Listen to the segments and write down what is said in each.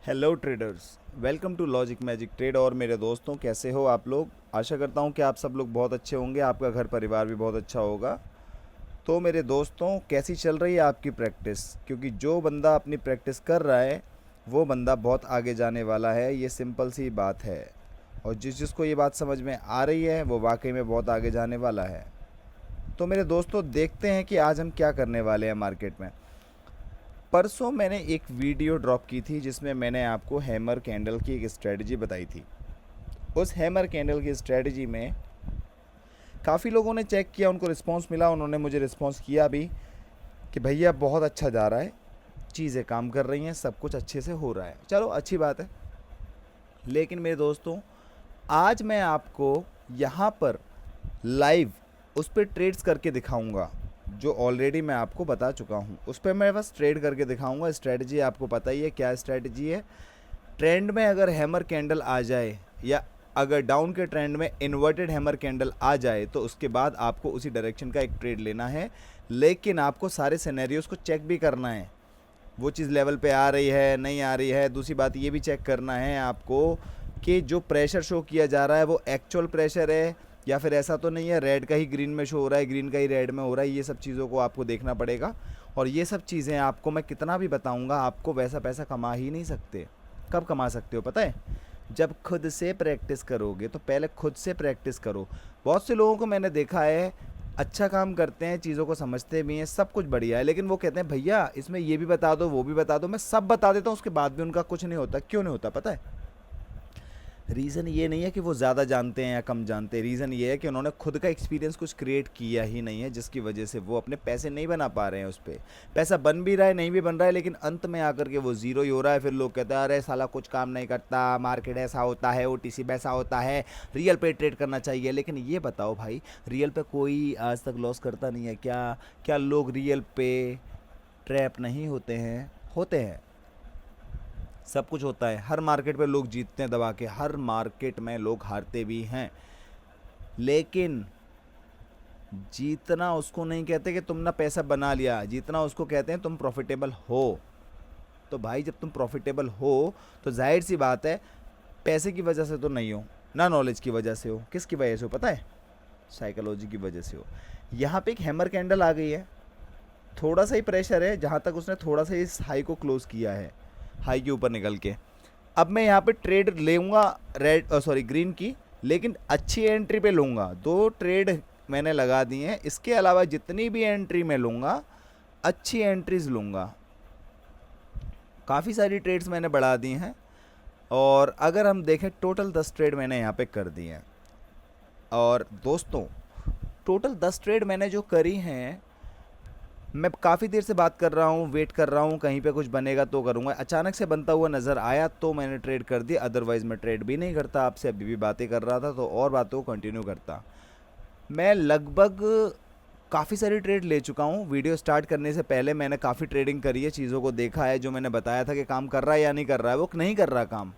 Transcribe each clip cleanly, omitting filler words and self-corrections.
Hello traders, welcome to logic magic trade. और मेरे दोस्तों, कैसे हो आप लोग? आशा करता हूँ कि आप सब लोग बहुत अच्छे होंगे, आपका घर परिवार भी बहुत अच्छा होगा। तो मेरे दोस्तों, कैसी चल रही है आपकी प्रैक्टिस? क्योंकि जो बंदा अपनी प्रैक्टिस कर रहा है वो बंदा बहुत आगे जाने वाला है, ये सिंपल सी बात है। और जिसको ये बात समझ में आ रही है वो वाकई में बहुत आगे जाने वाला है। तो मेरे दोस्तों, देखते हैं कि आज हम क्या करने वाले हैं मार्केट में। परसों मैंने एक वीडियो ड्रॉप की थी जिसमें मैंने आपको हैमर कैंडल की एक स्ट्रेटजी बताई थी। उस हैमर कैंडल की स्ट्रेटजी में काफ़ी लोगों ने चेक किया, उनको रिस्पांस मिला, उन्होंने मुझे रिस्पांस किया भी कि भैया बहुत अच्छा जा रहा है, चीज़ें काम कर रही हैं, सब कुछ अच्छे से हो रहा है। चलो, अच्छी बात है। लेकिन मेरे दोस्तों, आज मैं आपको यहाँ पर लाइव उस पर ट्रेड्स करके दिखाऊंगा जो ऑलरेडी मैं आपको बता चुका हूँ। उस पर मैं बस ट्रेड करके दिखाऊंगा। स्ट्रेटजी आपको पता ही है क्या स्ट्रेटजी है। ट्रेंड में अगर हैमर कैंडल आ जाए या अगर डाउन के ट्रेंड में इन्वर्टेड हैमर कैंडल आ जाए तो उसके बाद आपको उसी डायरेक्शन का एक ट्रेड लेना है। लेकिन आपको सारे सिनेरियोस को चेक भी करना है, वो चीज़ लेवल पे आ रही है नहीं आ रही है। दूसरी बात ये भी चेक करना है आपको कि जो प्रेशर शो किया जा रहा है वो एक्चुअल प्रेशर है या फिर ऐसा तो नहीं है रेड का ही ग्रीन में शो हो रहा है, ग्रीन का ही रेड में हो रहा है। ये सब चीज़ों को आपको देखना पड़ेगा। और ये सब चीज़ें आपको मैं कितना भी बताऊंगा, आपको वैसा पैसा कमा ही नहीं सकते। कब कमा सकते हो पता है? जब खुद से प्रैक्टिस करोगे। तो पहले खुद से प्रैक्टिस करो। बहुत से लोगों को मैंने देखा है, अच्छा काम करते हैं, चीज़ों को समझते भी हैं, सब कुछ बढ़िया है, लेकिन वो कहते हैं भैया इसमें ये भी बता दो वो भी बता दो। मैं सब बता देता हूँ, उसके बाद भी उनका कुछ नहीं होता। क्यों नहीं होता पता है? रीज़न ये नहीं है कि वो ज़्यादा जानते हैं या कम जानते हैं। रीज़न ये है कि उन्होंने खुद का एक्सपीरियंस कुछ क्रिएट किया ही नहीं है, जिसकी वजह से वो अपने पैसे नहीं बना पा रहे हैं। उस पर पैसा बन भी रहा है, नहीं भी बन रहा है, लेकिन अंत में आकर के वो ज़ीरो ही हो रहा है। फिर लोग कहते हैं अरे साला कुछ काम नहीं करता, मार्केट ऐसा होता है, ओटीसी वैसा होता है, रियल पे ट्रेड करना चाहिए। लेकिन ये बताओ भाई, रियल पे कोई आज तक लॉस करता नहीं है क्या? क्या लोग रियल पे ट्रैप नहीं होते हैं? होते हैं, सब कुछ होता है। हर मार्केट पे लोग जीतते हैं दबा के, हर मार्केट में लोग हारते भी हैं। लेकिन जीतना उसको नहीं कहते कि तुमने पैसा बना लिया, जीतना उसको कहते हैं तुम प्रॉफिटेबल हो। तो भाई जब तुम प्रॉफिटेबल हो तो जाहिर सी बात है, पैसे की वजह से तो नहीं हो ना, नॉलेज की वजह से हो। किसकी वजह से हो पता है? साइकोलॉजी की वजह से हो। यहाँ पे एक हैमर कैंडल आ गई है, थोड़ा सा ही प्रेशर है, जहाँ तक उसने थोड़ा सा इस हाई को क्लोज किया है, हाई के ऊपर निकल के। अब मैं यहाँ पे ट्रेड लेऊंगा रेड सॉरी ग्रीन की, लेकिन अच्छी एंट्री पे लूँगा। दो ट्रेड मैंने लगा दी हैं, इसके अलावा जितनी भी एंट्री मैं लूँगा अच्छी एंट्रीज लूँगा। काफ़ी सारी ट्रेड्स मैंने बढ़ा दी हैं। और अगर हम देखें, टोटल 10 ट्रेड मैंने यहाँ पे कर दी हैं। और दोस्तों, टोटल 10 ट्रेड मैंने जो करी हैं, मैं काफ़ी देर से बात कर रहा हूँ, वेट कर रहा हूँ कहीं पे कुछ बनेगा तो करूँगा। अचानक से बनता हुआ नज़र आया तो मैंने ट्रेड कर दिया, अदरवाइज़ मैं ट्रेड भी नहीं करता। आपसे अभी भी बातें कर रहा था तो और बातों को कंटिन्यू करता। मैं लगभग काफ़ी सारी ट्रेड ले चुका हूँ। वीडियो स्टार्ट करने से पहले मैंने काफ़ी ट्रेडिंग करी है, चीज़ों को देखा है। जो मैंने बताया था कि काम कर रहा है या नहीं कर रहा है, वो नहीं कर रहा काम,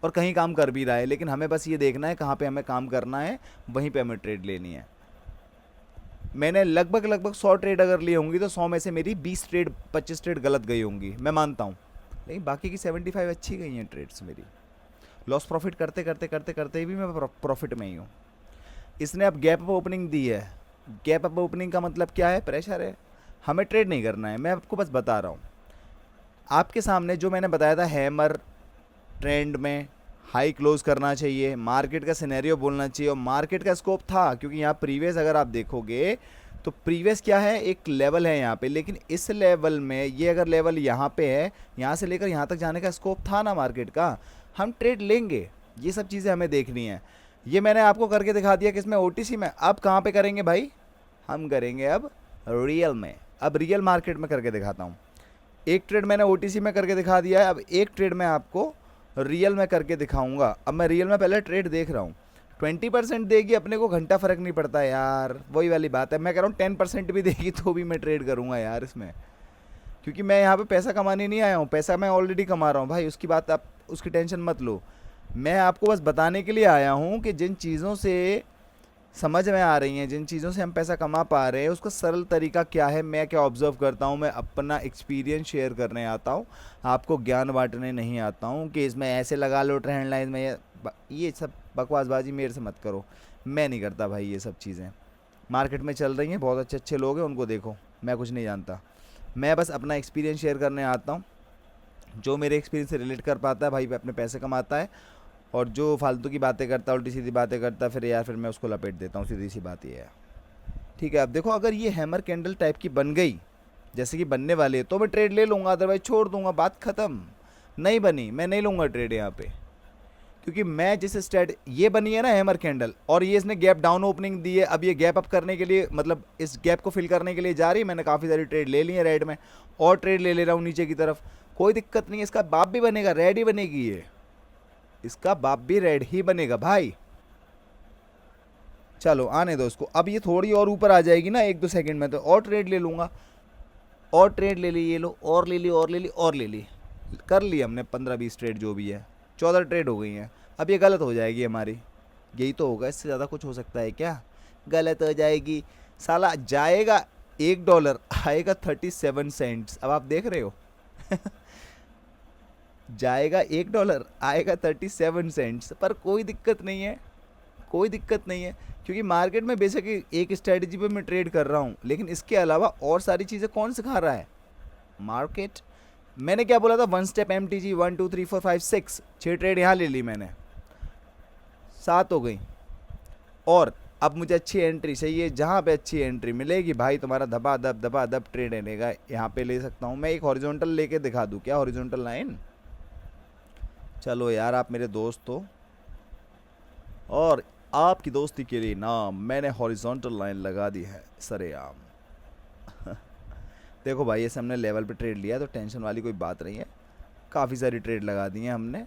और कहीं काम कर भी रहा है। लेकिन हमें बस ये देखना है कहाँ पे हमें काम करना है, वहीं पे हमें ट्रेड लेनी है। मैंने लगभग 100 ट्रेड अगर ली होंगी तो 100 में से मेरी 20 ट्रेड 25 ट्रेड गलत गई होंगी, मैं मानता हूँ। लेकिन बाकी की 75 अच्छी गई हैं ट्रेड्स मेरी। लॉस प्रॉफिट करते करते करते करते भी मैं प्रॉफिट में ही हूँ। इसने अब गैप अप ओपनिंग दी है। गैप अप ओपनिंग का मतलब क्या है? प्रेशर है। हमें ट्रेड नहीं करना है, मैं आपको बस बता रहा हूँ। आपके सामने जो मैंने बताया था, हैमर ट्रेंड में हाई क्लोज करना चाहिए, मार्केट का सिनेरियो बोलना चाहिए, और मार्केट का स्कोप था। क्योंकि यहाँ प्रीवियस अगर आप देखोगे तो प्रीवियस क्या है, एक लेवल है यहाँ पे। लेकिन इस लेवल में, ये अगर लेवल यहाँ पे है, यहाँ से लेकर यहाँ तक जाने का स्कोप था ना मार्केट का, हम ट्रेड लेंगे। ये सब चीज़ें हमें देखनी है। ये मैंने आपको करके दिखा दिया किसमें? ओटीसी में। अब कहाँ पे करेंगे भाई? हम करेंगे अब रियल में। अब रियल मार्केट में करके दिखाता हूँ। एक ट्रेड मैंने ओटीसी में करके दिखा दिया है, अब एक ट्रेड मैं आपको रियल में करके दिखाऊंगा। अब मैं रियल में पहले ट्रेड देख रहा हूँ। 20% देगी अपने को, घंटा फ़र्क नहीं पड़ता यार, वही वाली बात है। मैं कह रहा हूँ 10% भी देगी तो भी मैं ट्रेड करूँगा यार इसमें। क्योंकि मैं यहाँ पे पैसा कमाने नहीं आया हूँ, पैसा मैं ऑलरेडी कमा रहा हूँ भाई। उसकी बात आप, उसकी टेंशन मत लो। मैं आपको बस बताने के लिए आया हूँ कि जिन चीज़ों से समझ में आ रही हैं, जिन चीज़ों से हम पैसा कमा पा रहे हैं उसका सरल तरीका क्या है, मैं क्या ऑब्जर्व करता हूँ, मैं अपना एक्सपीरियंस शेयर करने आता हूँ, आपको ज्ञान बांटने नहीं आता हूँ कि इसमें ऐसे लगा लो ट्रेंड लाइन में, ये सब बकवासबाजी मेरे से मत करो, मैं नहीं करता भाई ये सब चीज़ें। मार्केट में चल रही हैं, बहुत अच्छे अच्छे लोग हैं, उनको देखो, मैं कुछ नहीं जानता, मैं बस अपना एक्सपीरियंस शेयर करने आता हूँ। जो मेरे एक्सपीरियंस से रिलेट कर पाता है भाई अपने पैसे कमाता है, और जो फालतू की बातें करता है, उल्टी सीधी बातें करता है, फिर यार फिर मैं उसको लपेट देता हूँ, सीधी सी बात ये है। ठीक है, अब देखो अगर ये हैमर कैंडल टाइप की बन गई, जैसे कि बनने वाली है, तो मैं ट्रेड ले लूँगा, अदरवाइज छोड़ दूंगा, बात ख़त्म। नहीं बनी, मैं नहीं लूँगा ट्रेड यहाँ पे, क्योंकि मैं जिस स्ट्रेट ये बनी है ना हैमर कैंडल, और ये इसने गैप डाउन ओपनिंग दी है, अब ये गैप अप करने के लिए, मतलब इस गैप को फिल करने के लिए जा रही है। मैंने काफ़ी सारी ट्रेड ले ली है रेड में, और ट्रेड ले ले रहा हूँ नीचे की तरफ, कोई दिक्कत नहीं है, इसका बाप भी बनेगा, रेड ही बनेगी ये, इसका बाप भी रेड ही बनेगा भाई। चलो आने दो इसको, अब ये थोड़ी और ऊपर आ जाएगी ना 1-2 सेकंड में, तो और ट्रेड ले लूँगा, और ट्रेड ले ली, ये लो, और ले ली, और ले ली, और ले ली, कर ली हमने 15-20 ट्रेड जो भी है, 14 ट्रेड हो गई हैं। अब ये गलत हो जाएगी हमारी, यही तो होगा, इससे ज़्यादा कुछ हो सकता है क्या? गलत हो जाएगी, साला जाएगा $1, आएगा 37 सेंट्स, अब आप देख रहे हो जाएगा $1, आएगा 37 सेंट्स, पर कोई दिक्कत नहीं है, कोई दिक्कत नहीं है, क्योंकि मार्केट में बेशक एक स्ट्रेटजी पे मैं ट्रेड कर रहा हूँ, लेकिन इसके अलावा और सारी चीज़ें कौन सिखा रहा है? मार्केट। मैंने क्या बोला था, 1 स्टेप MTG, 1 2 3 4 5 6, 6 ट्रेड यहाँ ले ली मैंने, 7 हो गई, और अब मुझे अच्छी एंट्री चाहिए, जहाँ पे अच्छी एंट्री मिलेगी भाई तुम्हारा धबा दब ट्रेड लेगा, यहाँ पे ले सकता हूँ मैं। एक हॉरिजॉन्टल लेके दिखा दूँ क्या, हॉरिजॉन्टल लाइन? चलो यार आप मेरे दोस्त हो, और आपकी दोस्ती के लिए ना मैंने हॉरिजॉन्टल लाइन लगा दी है सरेआम देखो भाई ऐसे हमने लेवल पे ट्रेड लिया, तो टेंशन वाली कोई बात नहीं है, काफ़ी सारी ट्रेड लगा दी हैं हमने,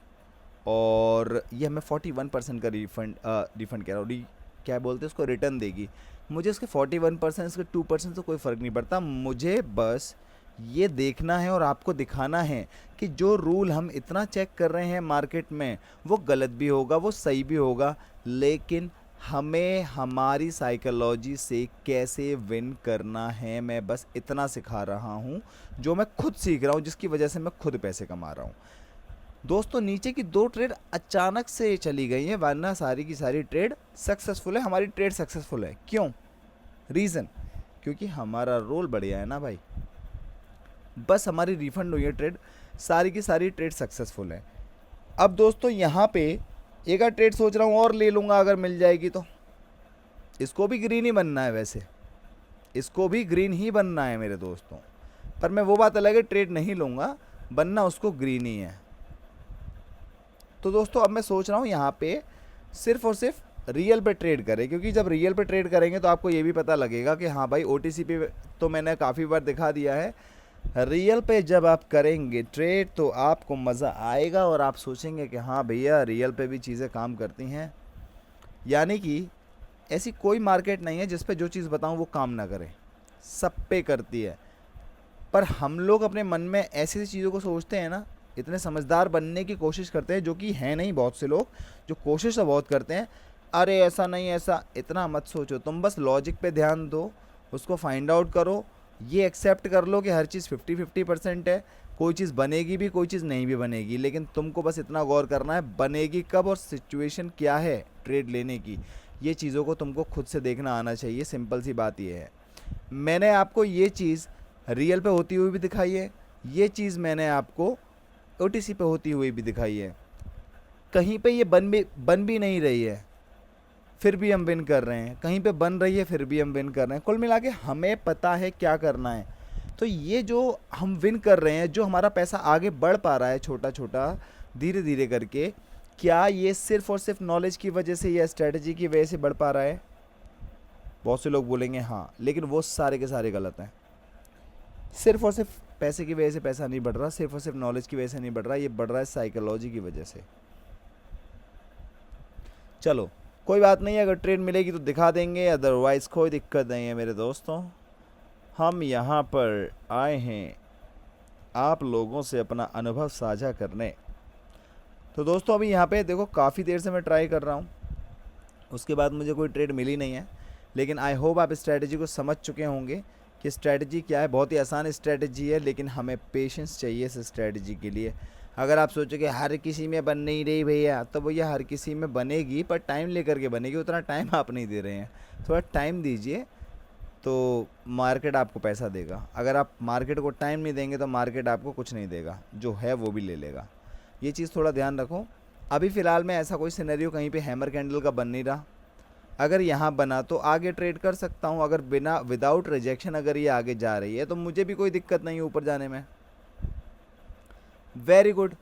और ये हमें 41% का रिफंड कह रहा हूँ, क्या बोलते हैं उसको, रिटर्न देगी मुझे। उसके 41%, इसके 2% तो कोई फ़र्क नहीं पड़ता, मुझे बस ये देखना है और आपको दिखाना है कि जो रूल हम इतना चेक कर रहे हैं मार्केट में, वो गलत भी होगा, वो सही भी होगा, लेकिन हमें हमारी साइकोलॉजी से कैसे विन करना है, मैं बस इतना सिखा रहा हूँ, जो मैं खुद सीख रहा हूँ, जिसकी वजह से मैं खुद पैसे कमा रहा हूँ। दोस्तों नीचे की 2 ट्रेड अचानक से चली गई हैं, वरना सारी की सारी ट्रेड सक्सेसफुल है, हमारी ट्रेड सक्सेसफुल है। क्यों? रीज़न, क्योंकि हमारा रोल बढ़िया है ना भाई, बस हमारी रिफंड हुई है ट्रेड, सारी की सारी ट्रेड सक्सेसफुल है। अब दोस्तों यहाँ पे एक आध ट्रेड सोच रहा हूँ और ले लूँगा अगर मिल जाएगी तो, इसको भी ग्रीन ही बनना है, वैसे इसको भी ग्रीन ही बनना है मेरे दोस्तों, पर मैं वो बात अलग है, ट्रेड नहीं लूँगा, बनना उसको ग्रीन ही है। तो दोस्तों अब मैं सोच रहा हूँ यहाँ पे सिर्फ और सिर्फ रियल पे ट्रेड करें, क्योंकि जब रियल पे ट्रेड करेंगे तो आपको ये भी पता लगेगा कि हाँ भाई OTC पे तो मैंने काफ़ी बार दिखा दिया है, रियल पे जब आप करेंगे ट्रेड तो आपको मज़ा आएगा, और आप सोचेंगे कि हाँ भैया रियल पे भी चीज़ें काम करती हैं। यानी कि ऐसी कोई मार्केट नहीं है जिस पे जो चीज़ बताऊँ वो काम ना करे, सब पे करती है। पर हम लोग अपने मन में ऐसी ऐसी चीज़ों को सोचते हैं ना, इतने समझदार बनने की कोशिश करते हैं, जो कि हैं नहीं, बहुत से लोग जो कोशिश तो बहुत करते हैं, अरे ऐसा नहीं ऐसा, इतना मत सोचो, तुम बस लॉजिक पे ध्यान दो, उसको फाइंड आउट करो, ये एक्सेप्ट कर लो कि हर चीज़ 50-50% है, कोई चीज़ बनेगी भी, कोई चीज़ नहीं भी बनेगी, लेकिन तुमको बस इतना गौर करना है बनेगी कब और सिचुएशन क्या है ट्रेड लेने की, ये चीज़ों को तुमको खुद से देखना आना चाहिए, सिंपल सी बात ये है। मैंने आपको ये चीज़ रियल पे होती हुई भी दिखाई है, ये चीज़ मैंने आपको OTC पे होती हुई भी दिखाई है, कहीं पे ये बन भी नहीं रही है फिर भी हम विन कर रहे हैं, कहीं पे बन रही है फिर भी हम विन कर रहे हैं, कुल मिला के हमें पता है क्या करना है। तो ये जो हम विन कर रहे हैं, जो हमारा पैसा आगे बढ़ पा रहा है छोटा छोटा धीरे धीरे करके, क्या ये सिर्फ और सिर्फ नॉलेज की वजह से या स्ट्रेटजी की वजह से बढ़ पा रहा है? बहुत से लोग बोलेंगे हाँ, लेकिन वो सारे के सारे गलत हैं। सिर्फ और सिर्फ पैसे की वजह से पैसा नहीं बढ़ रहा, सिर्फ और सिर्फ नॉलेज की वजह से नहीं बढ़ रहा, ये बढ़ रहा है साइकोलॉजी की वजह से। चलो कोई बात नहीं, अगर ट्रेड मिलेगी तो दिखा देंगे, अदरवाइज़ कोई दिक्कत नहीं है मेरे दोस्तों। हम यहाँ पर आए हैं आप लोगों से अपना अनुभव साझा करने। तो दोस्तों अभी यहाँ पे देखो काफ़ी देर से मैं ट्राई कर रहा हूँ, उसके बाद मुझे कोई ट्रेड मिली नहीं है, लेकिन आई होप आप स्ट्रैटेजी को समझ चुके होंगे कि स्ट्रैटेजी क्या है। बहुत ही आसान स्ट्रैटेजी है, लेकिन हमें पेशेंस चाहिए इस स्ट्रैटेजी के लिए। अगर आप सोचो कि हर किसी में बन नहीं रही भैया, तो भैया हर किसी में बनेगी, पर टाइम लेकर के बनेगी। उतना टाइम आप नहीं दे रहे हैं, थोड़ा टाइम दीजिए तो मार्केट आपको पैसा देगा। अगर आप मार्केट को टाइम नहीं देंगे तो मार्केट आपको कुछ नहीं देगा, जो है वो भी ले लेगा। ये चीज़ थोड़ा ध्यान रखो। अभी फ़िलहाल में ऐसा कोई सिनेरियो कहीं पे हैमर कैंडल का बन नहीं रहा। अगर यहाँ बना तो आगे ट्रेड कर सकता हूँ। अगर बिना विदाउट रिजेक्शन अगर ये आगे जा रही है तो मुझे भी कोई दिक्कत नहीं है ऊपर जाने में। Very good.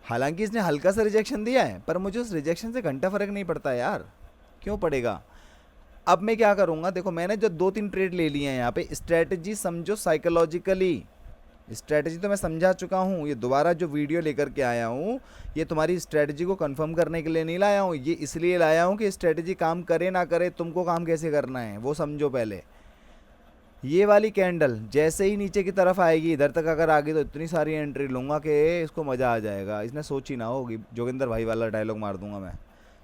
हालांकि इसने हल्का सा रिजेक्शन दिया है, पर मुझे उस रिजेक्शन से घंटा फ़र्क नहीं पड़ता यार, क्यों पड़ेगा। अब मैं क्या करूँगा, देखो मैंने जो 2-3 ट्रेड ले लिए हैं यहाँ पे। स्ट्रैटेजी समझो साइकोलॉजिकली, स्ट्रैटेजी तो मैं समझा चुका हूँ। ये दोबारा जो वीडियो लेकर के आया हूँ, ये तुम्हारी स्ट्रैटेजी को कंफर्म करने के लिए नहीं लाया हूँ। ये इसलिए लाया हूँ कि स्ट्रैटेजी काम करे ना करे, तुमको काम कैसे करना है वो समझो पहले। ये वाली कैंडल जैसे ही नीचे की तरफ आएगी, इधर तक अगर आ गई, तो इतनी सारी एंट्री लूँगा कि इसको मज़ा आ जाएगा। इसने सोची ना होगी, जोगिंदर भाई वाला डायलॉग मार दूंगा मैं।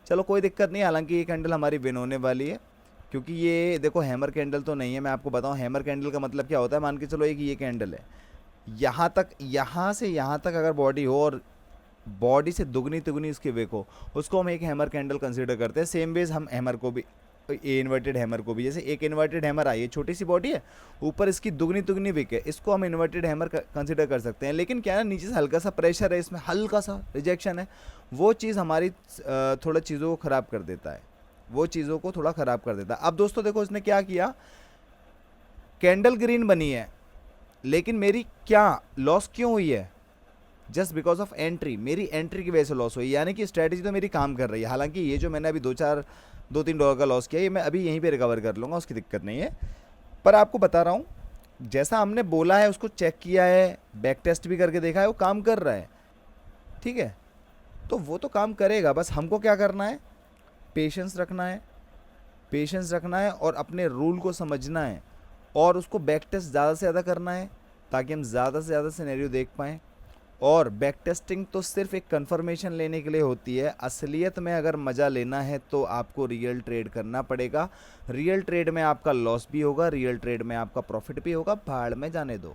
चलो कोई दिक्कत नहीं। हालांकि ये कैंडल हमारी विन होने वाली है, क्योंकि ये देखो हैमर कैंडल तो नहीं है। मैं आपको बताऊँ हैमर कैंडल का मतलब क्या होता है। मान के चलो एक ये कैंडल है, यहाँ तक, यहाँ से यहाँ तक अगर बॉडी हो और बॉडी से दुगनी तिगुनी इसकी विक हो, उसको हम एक हैमर कैंडल कंसीडर करते हैं। सेम वेज हम हैमर को भी, ए इन्वर्टेड हैमर को भी, जैसे एक इन्वर्टेड हैमर आई है, छोटी सी बॉडी है, ऊपर इसकी दुगनी तुगनी विक है, इसको हम इन्वर्टेड हैमर कंसीडर कर सकते हैं। लेकिन क्या है ना, नीचे से हल्का सा प्रेशर है, इसमें हल्का सा रिजेक्शन है, वो चीज़ हमारी थोड़ा चीज़ों को ख़राब कर देता है, वो चीज़ों को थोड़ा ख़राब कर देता है। अब दोस्तों देखो इसने क्या किया, कैंडल ग्रीन बनी है, लेकिन मेरी क्या लॉस क्यों हुई है, जस्ट बिकॉज ऑफ एंट्री। मेरी एंट्री की वजह से लॉस हुई, यानी कि स्ट्रैटेजी तो मेरी काम कर रही है। हालांकि ये जो मैंने अभी 2-3 डॉलर का लॉस किया, ये मैं अभी यहीं पे रिकवर कर लूँगा, उसकी दिक्कत नहीं है। पर आपको बता रहा हूँ, जैसा हमने बोला है उसको चेक किया है, बैक टेस्ट भी करके देखा है, वो काम कर रहा है, ठीक है। तो वो तो काम करेगा, बस हमको क्या करना है, पेशेंस रखना है, पेशेंस रखना है और अपने रूल को समझना है, और उसको बैक टेस्ट ज़्यादा से ज़्यादा करना है, ताकि हम ज़्यादा से ज़्यादा सिनेरियो देख पाएँ। और बैक टेस्टिंग तो सिर्फ एक कंफर्मेशन लेने के लिए होती है। असलियत में अगर मज़ा लेना है तो आपको रियल ट्रेड करना पड़ेगा। रियल ट्रेड में आपका लॉस भी होगा, रियल ट्रेड में आपका प्रॉफिट भी होगा। भाड़ में जाने दो।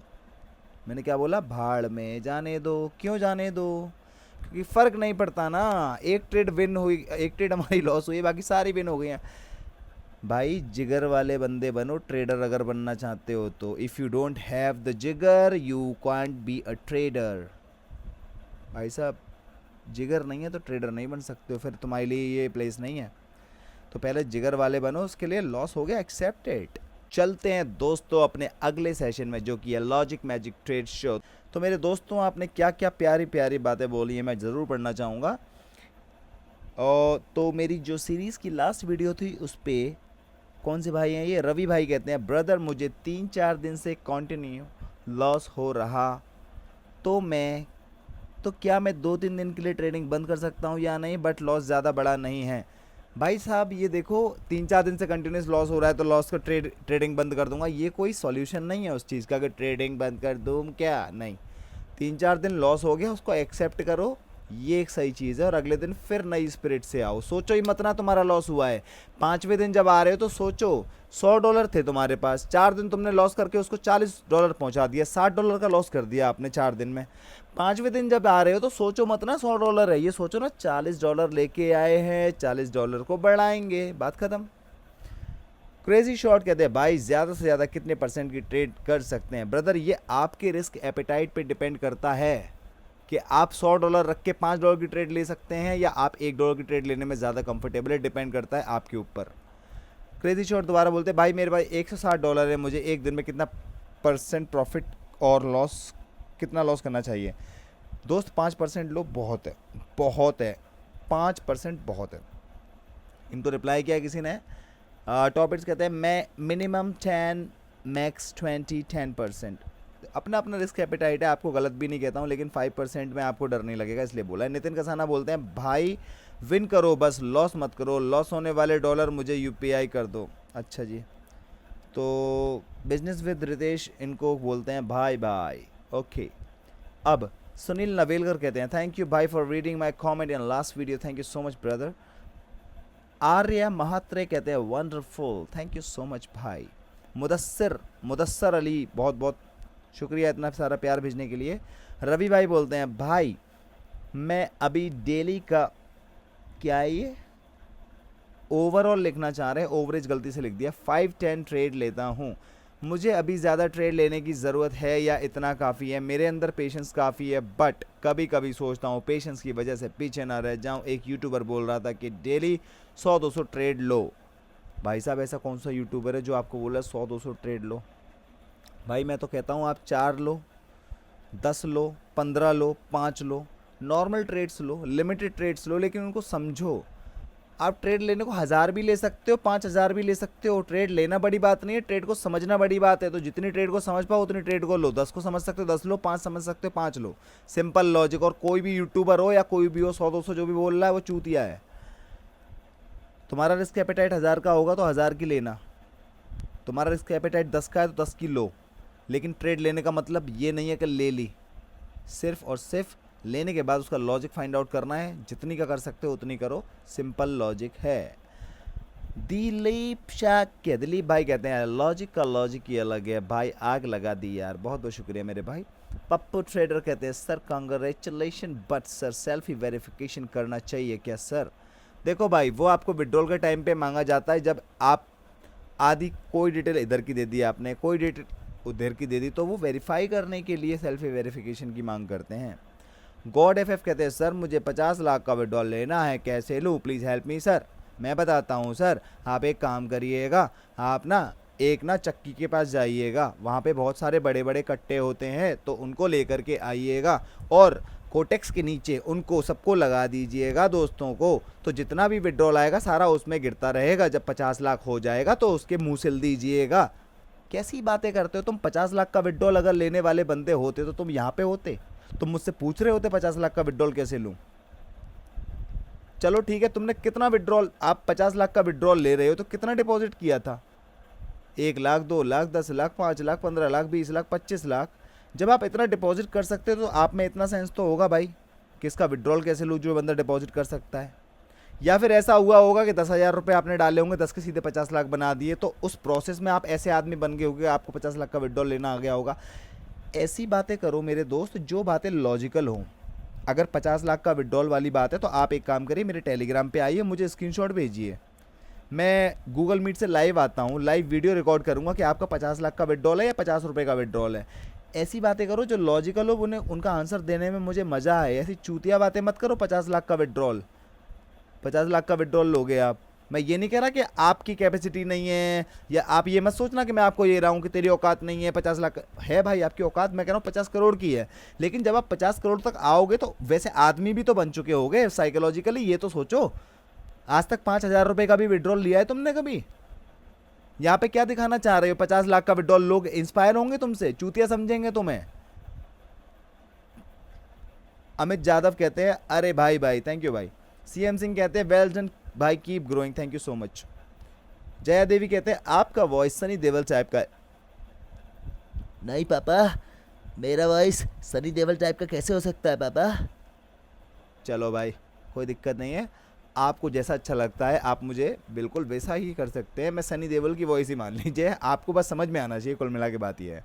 मैंने क्या बोला, भाड़ में जाने दो। क्यों जाने दो, क्योंकि फ़र्क नहीं पड़ता ना। एक ट्रेड विन हुई, एक ट्रेड हमारी लॉस हुई, बाकी सारी विन हो गई हैं। भाई जिगर वाले बंदे बनो ट्रेडर अगर बनना चाहते हो तो। If you don't have the जिगर you can't be a trader. भाई साहब जिगर नहीं है तो ट्रेडर नहीं बन सकते हो, फिर तुम्हारे लिए ये प्लेस नहीं है। तो पहले जिगर वाले बनो, उसके लिए लॉस हो गया, एक्सेप्ट इट। चलते हैं दोस्तों अपने अगले सेशन में, जो कि है लॉजिक मैजिक ट्रेड शो। तो मेरे दोस्तों, आपने क्या क्या प्यारी प्यारी बातें बोली हैं, मैं ज़रूर पढ़ना चाहूँगा। और तो मेरी जो सीरीज़ की लास्ट वीडियो थी उस पर, कौन से भाई हैं ये, रवि भाई कहते हैं, ब्रदर मुझे 3-4 दिन से कंटिन्यू लॉस हो रहा, तो क्या मैं 2-3 दिन के लिए ट्रेडिंग बंद कर सकता हूँ या नहीं, बट लॉस ज़्यादा बड़ा नहीं है। भाई साहब ये देखो, 3-4 दिन से कंटिन्यूस लॉस हो रहा है तो लॉस का ट्रेडिंग बंद कर दूंगा, ये कोई सॉल्यूशन नहीं है उस चीज़ का कि ट्रेडिंग बंद कर दूँ, क्या नहीं। 3-4 दिन लॉस हो गया, उसको एक्सेप्ट करो, ये एक सही चीज़ है, और अगले दिन फिर नई स्पिरिट से आओ। सोचो ही मत ना तुम्हारा लॉस हुआ है। 5वें दिन जब आ रहे हो तो सोचो, $100 थे तुम्हारे पास, 4 दिन तुमने लॉस करके उसको $40 पहुंचा दिया, $60 का लॉस कर दिया आपने 4 दिन में। 5वें दिन जब आ रहे हो तो सोचो मत ना $100 है, ये सोचो ना $40 लेके आए हैं, $40 को बढ़ाएंगे, बात खत्म। क्रेजी शॉट कहते हैं, भाई ज़्यादा से ज़्यादा कितने % की ट्रेड कर सकते हैं। ब्रदर ये आपके रिस्क एपेटाइट पे डिपेंड करता है कि आप $100 रख के $5 की ट्रेड ले सकते हैं, या आप $1 की ट्रेड लेने में ज़्यादा कंफर्टेबल है, डिपेंड करता है आपके ऊपर। क्रेजी शॉट दोबारा बोलते हैं, भाई मेरे पास $160 है, मुझे एक दिन में कितना % प्रॉफिट और लॉस, कितना लॉस करना चाहिए। दोस्त 5% लो, बहुत है, बहुत है, 5% बहुत है। इनको रिप्लाई किया किसी ने, टॉपिक्स कहते हैं मैं मिनिमम 10 मैक्स 20 10%। अपना अपना रिस्क एपेटाइट है, आपको गलत भी नहीं कहता हूँ, लेकिन 5% में आपको डर नहीं लगेगा, इसलिए बोला है। नितिन कसाना बोलते हैं, भाई विन करो बस लॉस मत करो, लॉस होने वाले डॉलर मुझे UPI कर दो। अच्छा जी, तो बिजनेस विद रितेश इनको बोलते हैं भाई भाई, ओके। अब सुनील नवेलकर कहते हैं, थैंक यू भाई for reading my comment in last video, thank you so much brother. Arya Mhatre कहते हैं wonderful, thank you so much भाई। मुदस्सर अली, बहुत बहुत शुक्रिया इतना सारा प्यार भेजने के लिए। रवि भाई बोलते हैं भाई मैं अभी डेली का, क्या है ये, ओवरऑल लिखना चाह रहे हैं, ओवरेज गलती से लिख दिया, 5-10 ट्रेड लेता हूँ। मुझे अभी ज़्यादा ट्रेड लेने की ज़रूरत है या इतना काफ़ी है? मेरे अंदर पेशेंस काफ़ी है, बट कभी कभी सोचता हूँ पेशेंस की वजह से पीछे ना रह जाऊँ। एक यूट्यूबर बोल रहा था कि डेली 100-200 ट्रेड लो। भाई साहब ऐसा कौन सा यूट्यूबर है जो आपको बोला 100-200 ट्रेड लो? भाई मैं तो कहता हूँ आप 4 लो, 10 लो, 15 लो, 5 लो, नॉर्मल ट्रेड्स लो, लिमिटेड ट्रेड्स लो, लेकिन उनको समझो। आप ट्रेड लेने को 1000 भी ले सकते हो, 5000 भी ले सकते हो। ट्रेड लेना बड़ी बात नहीं है, ट्रेड को समझना बड़ी बात है। तो जितनी ट्रेड को समझ पाओ उतनी ट्रेड को लो। 10 को समझ सकते हो 10 लो, 5 समझ सकते हो 5 लो। Simple logic. और कोई भी यूट्यूबर हो या कोई भी हो, 100-200 जो भी बोल रहा है वो चूतिया है। तुम्हारा रिस्क एपेटाइट 1000 का होगा तो 1000 की लेना। तुम्हारा रिस्क एपेटाइट 10 का है तो 10 की लो। लेकिन ट्रेड लेने का मतलब ये नहीं है कि ले ली। सिर्फ और सिर्फ लेने के बाद उसका लॉजिक फाइंड आउट करना है। जितनी का कर सकते हो उतनी करो, सिंपल लॉजिक है। दिलीप भाई कहते हैं लॉजिक का लॉजिक ही अलग है भाई, आग लगा दी यार। बहुत बहुत शुक्रिया मेरे भाई। पप्पू ट्रेडर कहते हैं sir congratulation, but sir selfie verification करना चाहिए क्या सर? देखो भाई, वो आपको विड्रॉल के टाइम पे मांगा जाता है जब आप आदि कोई डिटेल इधर की दे दी आपने, कोई डिटेल उधर की दे दी, तो वो वेरीफाई करने के लिए सेल्फी वेरिफिकेशन की मांग करते हैं। गॉड एफ कहते हैं सर मुझे 50 लाख का विड्रॉल लेना है, कैसे लूँ प्लीज़ हेल्प मी सर। मैं बताता हूँ सर, आप एक काम करिएगा, आप ना चक्की के पास जाइएगा, वहाँ पे बहुत सारे बड़े बड़े कट्टे होते हैं, तो उनको लेकर के आइएगा और कोटेक्स के नीचे उनको सबको लगा दीजिएगा दोस्तों को, तो जितना भी विड्रॉल आएगा सारा उसमें गिरता रहेगा। जब 50 लाख हो जाएगा तो उसके मुँह सिल दीजिएगा। कैसी बातें करते हो तुम? 50 लाख का विड्रॉल अगर लेने वाले बंदे होते तो तुम यहाँ पे होते? तुम मुझसे पूछ रहे होते 50 लाख का विड्रॉल कैसे लूँ? चलो ठीक है, तुमने कितना विड्रॉल, आप 50 लाख का विड्रॉल ले रहे हो तो कितना डिपॉजिट किया था? 1 लाख, 2 लाख, 10 लाख, 5 लाख, 15 लाख, 20 लाख, 25 लाख। जब आप इतना डिपॉजिट कर सकते हो तो आप में इतना सेंस तो होगा भाई, किसका विड्रॉल कैसे लूँ जो बंदा डिपॉजिट कर सकता है। या फिर ऐसा हुआ होगा कि 10,000 रुपये आपने डाले होंगे, 10 के सीधे 50 लाख बना दिए, तो उस प्रोसेस में आप ऐसे आदमी बन गए होंगे, आपको 50 लाख का विड्रॉल लेना आ गया होगा। ऐसी बातें करो मेरे दोस्त जो बातें लॉजिकल हों। अगर 50 लाख का विड्रॉल वाली बात है तो आप एक काम करिए, मेरे टेलीग्राम पे आइए, मुझे स्क्रीनशॉट भेजिए। मैं गूगल मीट से लाइव आता हूँ, लाइव वीडियो रिकॉर्ड करूँगा कि आपका 50 लाख का विड्रॉल है या 50 रुपये का विड्रॉल है। ऐसी बातें करो जो लॉजिकल हो, उन्हें उनका आंसर देने में मुझे मज़ा आए। ऐसी चूतिया बातें मत करो। 50 लाख का विड्रॉल, 50 लाख का विड्रॉल लोगे आप। मैं ये नहीं कह रहा कि आपकी कैपेसिटी नहीं है, या आप ये मत सोचना कि मैं आपको ये रहा हूँ कि तेरी औकात नहीं है। 50 लाख है भाई आपकी औकात, मैं कह रहा हूँ 50 करोड़ की है। लेकिन जब आप 50 करोड़ तक आओगे तो वैसे आदमी भी तो बन चुके होगे साइकोलॉजिकली, ये तो सोचो। आज तक 5,000 रुपये का भी विड्रॉल लिया है तुमने कभी? यहाँ पे क्या दिखाना चाह रहे हो? 50 लाख का विड्रॉल, लोग इंस्पायर होंगे तुमसे, चूतिया समझेंगे तुम्हें। अमित यादव कहते हैं अरे भाई थैंक यू भाई। सीएम सिंह कहते हैं वेल डन भाई, keep growing, thank you so much. Jaya Devi कहते हैं आपका वॉइस सनी देओल टाइप का है। नहीं पापा, मेरा वॉइस सनी देओल टाइप का कैसे हो सकता है पापा? चलो भाई कोई दिक्कत नहीं है, आपको जैसा अच्छा लगता है आप मुझे बिल्कुल वैसा ही कर सकते हैं। मैं सनी देओल की वॉइस ही मान लीजिए, आपको बस समझ में आना चाहिए। कुल मिला के बात ये है।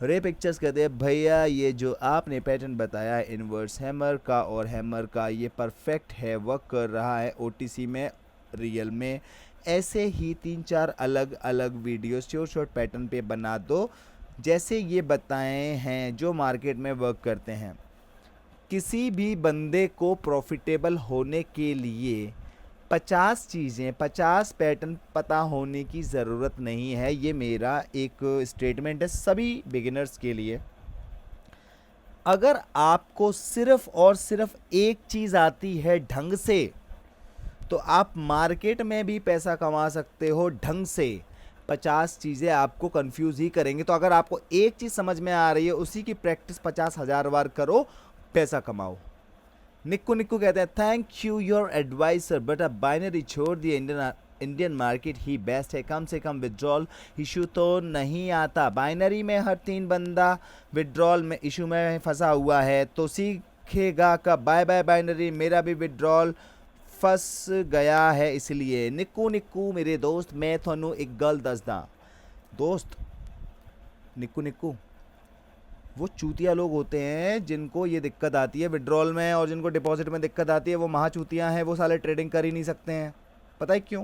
रे पिक्चर्स कहते हैं भैया ये जो आपने पैटर्न बताया है इनवर्स हैमर का और हैमर का, ये परफेक्ट है, वर्क कर रहा है ओटीसी में, रियल में। ऐसे ही 3-4 अलग अलग वीडियोस शॉर्ट पैटर्न पे बना दो जैसे ये बताए हैं जो मार्केट में वर्क करते हैं। किसी भी बंदे को प्रॉफिटेबल होने के लिए 50 चीज़ें, 50 पैटर्न पता होने की ज़रूरत नहीं है। ये मेरा एक स्टेटमेंट है सभी बिगिनर्स के लिए। अगर आपको सिर्फ और सिर्फ एक चीज़ आती है ढंग से, तो आप मार्केट में भी पैसा कमा सकते हो ढंग से। 50 चीज़ें आपको कंफ्यूज ही करेंगे। तो अगर आपको एक चीज़ समझ में आ रही है, उसी की प्रैक्टिस 50,000 बार करो, पैसा कमाओ। निक्कू कहते हैं thank you your adviser, but अब बाइनरी छोड़ दिए, इंडियन मार्केट ही बेस्ट है, कम से कम विड्रॉल इशू तो नहीं आता। बाइनरी में हर 3 बंदा विड्रॉल में इशू में फंसा हुआ है, तो सीखेगा कब? बाय बाय बाइनरी, मेरा भी विड्रॉल फंस गया है इसलिए। निक्कू निक्कू मेरे दोस्त, मैं थानू एक गल दसदा दोस्त, निक्कू निक्कू वो चूतिया लोग होते हैं जिनको ये दिक्कत आती है विड्रॉल में और जिनको डिपॉजिट में दिक्कत आती है, वो महा चूतियाँ हैं, वो साले ट्रेडिंग कर ही नहीं सकते हैं। पता है क्यों?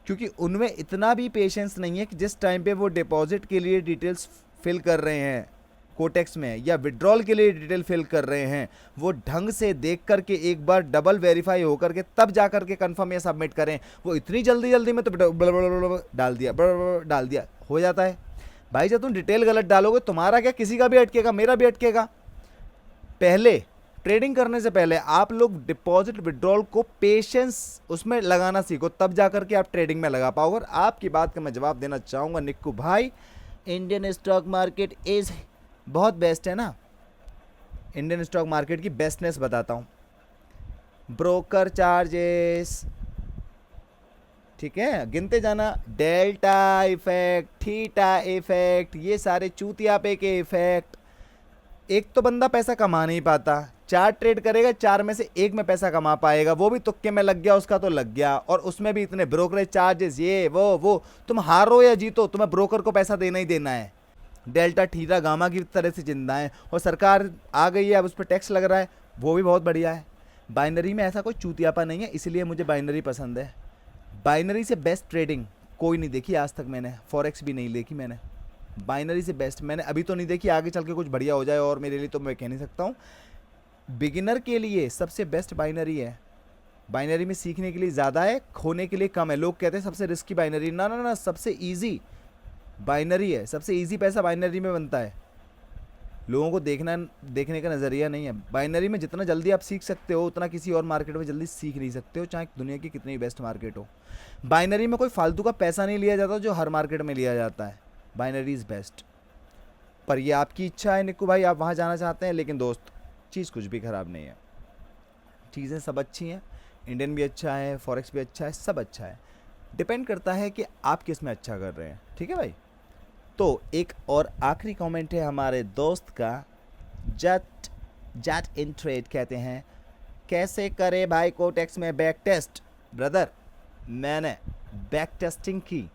क्योंकि उनमें इतना भी पेशेंस नहीं है कि जिस टाइम पे वो डिपॉजिट के लिए डिटेल्स फिल कर रहे हैं कोटेक्स में या विड्रॉल के लिए डिटेल फिल कर रहे हैं, वो ढंग से देख करके एक बार डबल वेरीफाई होकर के तब जा करके कन्फर्म या सबमिट करें। वो इतनी जल्दी जल्दी में तो डाल दिया हो जाता है। भाई जब तुम डिटेल गलत डालोगे, तुम्हारा क्या किसी का भी अटकेगा, मेरा भी अटकेगा। पहले ट्रेडिंग करने से पहले आप लोग डिपॉजिट विड्रॉल को पेशेंस उसमें लगाना सीखो, तब जाकर के आप ट्रेडिंग में लगा पाओगे। और आपकी बात का मैं जवाब देना चाहूँगा निक्कू भाई, इंडियन स्टॉक मार्केट इज बहुत बेस्ट है ना। इंडियन स्टॉक मार्केट की बेस्टनेस बताता हूँ। ब्रोकर चार्जेस, ठीक है, गिनते जाना, डेल्टा इफेक्ट, थीटा इफेक्ट, ये सारे चूतिया पे के इफेक्ट। एक तो बंदा पैसा कमा नहीं पाता, 4 ट्रेड करेगा, 4 में से 1 में पैसा कमा पाएगा, वो भी तुक्के में लग गया, उसका तो लग गया, और उसमें भी इतने ब्रोकरेज चार्जेस, ये वो। तुम हारो या जीतो, तुम्हें ब्रोकर को पैसा देना ही देना है। डेल्टा थीटा गामा की तरह से जिंदा है, और सरकार आ गई है, अब उस पर टैक्स लग रहा है, वो भी बहुत बढ़िया है। बाइनरी में ऐसा कोई चूतियापा नहीं है, इसलिए मुझे बाइनरी पसंद है। बाइनरी से बेस्ट ट्रेडिंग कोई नहीं देखी आज तक मैंने, फॉरेक्स भी नहीं देखी मैंने। बाइनरी से बेस्ट मैंने अभी तो नहीं देखी, आगे चल के कुछ बढ़िया हो जाए और मेरे लिए तो मैं कह नहीं सकता हूँ। बिगिनर के लिए सबसे बेस्ट बाइनरी है। बाइनरी में सीखने के लिए ज़्यादा है, खोने के लिए कम है। लोग कहते हैं सबसे रिस्की बाइनरी, ना ना ना, सबसे ईजी बाइनरी है। सबसे ईजी पैसा बाइनरी में बनता है। लोगों को देखने का नज़रिया नहीं है। बाइनरी में जितना जल्दी आप सीख सकते हो, उतना किसी और मार्केट में जल्दी सीख नहीं सकते हो, चाहे दुनिया की कितनी बेस्ट मार्केट हो। बाइनरी में कोई फालतू का पैसा नहीं लिया जाता जो हर मार्केट में लिया जाता है। Binary is best. पर ये आपकी इच्छा है निक्कू भाई, आप वहाँ जाना चाहते हैं, लेकिन दोस्त चीज़ कुछ भी ख़राब नहीं है। चीज़ें सब अच्छी हैं, इंडियन भी अच्छा है, फॉरेक्स भी अच्छा है, सब अच्छा है। डिपेंड करता है कि आप किस में अच्छा कर रहे हैं। ठीक है भाई। तो एक और आखिरी कमेंट है हमारे दोस्त का, जट इन ट्रेड कहते हैं, कैसे करे भाई कोटेक्स में बैक टेस्ट। ब्रदर, मैंने बैक टेस्टिंग की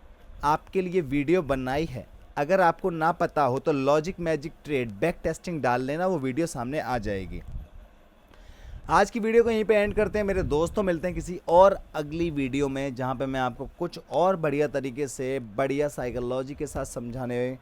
आपके लिए वीडियो बनाई है, अगर आपको ना पता हो तो logic magic trade back testing डाल लेना, वो वीडियो सामने आ जाएगी। आज की वीडियो को यहीं पे एंड करते हैं मेरे दोस्तों, मिलते हैं किसी और अगली वीडियो में, जहां पे मैं आपको कुछ और बढ़िया तरीके से बढ़िया साइकोलॉजी के साथ समझाने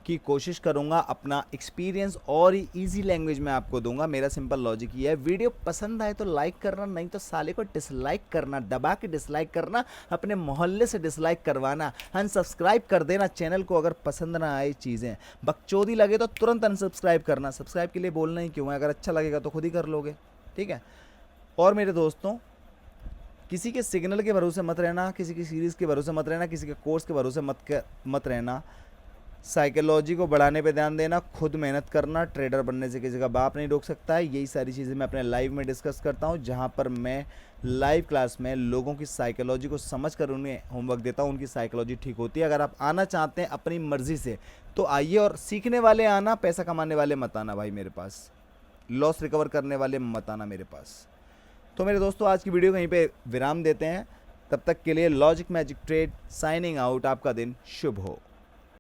की कोशिश करूंगा। अपना एक्सपीरियंस और ही ईजी लैंग्वेज में आपको दूंगा। मेरा सिंपल लॉजिक ये है, वीडियो पसंद आए तो लाइक करना, नहीं तो साले को डिसलाइक करना, दबा के डिसलाइक करना, अपने मोहल्ले से डिसलाइक करवाना, अनसब्सक्राइब कर देना चैनल को अगर पसंद ना आए चीज़ें, बकचोदी लगे तो तुरंत अनसब्सक्राइब करना। सब्सक्राइब के लिए बोलना ही क्यों है, अगर अच्छा लगेगा तो खुद ही कर लोगे। ठीक है। और मेरे दोस्तों, किसी के सिग्नल के भरोसे मत रहना, किसी की सीरीज़ के भरोसे मत रहना, किसी के कोर्स के भरोसे मत रहना। साइकोलॉजी को बढ़ाने पे ध्यान देना, खुद मेहनत करना। ट्रेडर बनने से किसी का बाप नहीं रोक सकता है। यही सारी चीज़ें मैं अपने लाइव में डिस्कस करता हूँ, जहाँ पर मैं लाइव क्लास में लोगों की साइकोलॉजी को समझ कर उन्हें होमवर्क देता हूँ, उनकी साइकोलॉजी ठीक होती है। अगर आप आना चाहते हैं अपनी मर्ज़ी से तो आइए, और सीखने वाले आना, पैसा कमाने वाले मत आना भाई मेरे पास, लॉस रिकवर करने वाले मत आना मेरे पास। तो मेरे दोस्तों, आज की वीडियो कहीं पे विराम देते हैं। तब तक के लिए logic magic trade signing out. आपका दिन शुभ हो।